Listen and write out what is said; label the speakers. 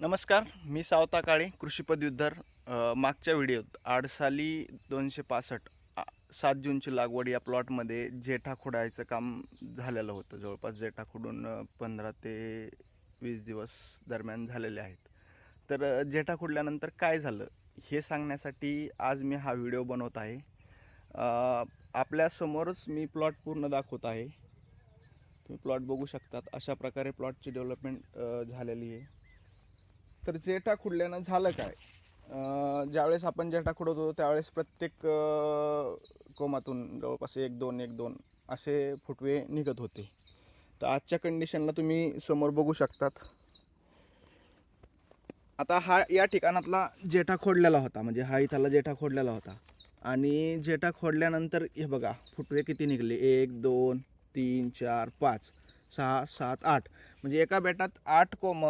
Speaker 1: नमस्कार, मी सावता काळे कृषी पदवीधर. मागच्या व्हिडिओत आडसाली 265 7 जूनची लागवड या प्लॉटमध्ये जेठा खुडायचं काम झालेलं होतं. जवळपास जेठा खुडून 15 ते 20 दिवस दरम्यान झालेले आहेत. तर जेठा खुडल्यानंतर काय झालं हे सांगण्यासाठी आज मी हा व्हिडिओ बनवत आहे. आपल्यासमोरच मी प्लॉट पूर्ण दाखवत आहे. तुम्ही प्लॉट बघू शकतात. अशा प्रकारे प्लॉटची डेव्हलपमेंट झालेली आहे. तर जेठा खुडल्यानं झालं काय, ज्यावेळेस आपण जेठा खुडवतो त्यावेळेस प्रत्येक कोमातून जवळपास 1-2 असे फुटवे निघत होते. तर आजच्या कंडिशनला तुम्ही समोर बघू शकतात. आता हा या ठिकाणातला जेठा खोडलेला होता, म्हणजे हा इथला जेठा खोडलेला होता. आणि जेठा खोडल्यानंतर हे बघा फुटवे किती निघले, 1 2 3 4 5 6 7 8, म्हणजे एका बेटात 8 कोंब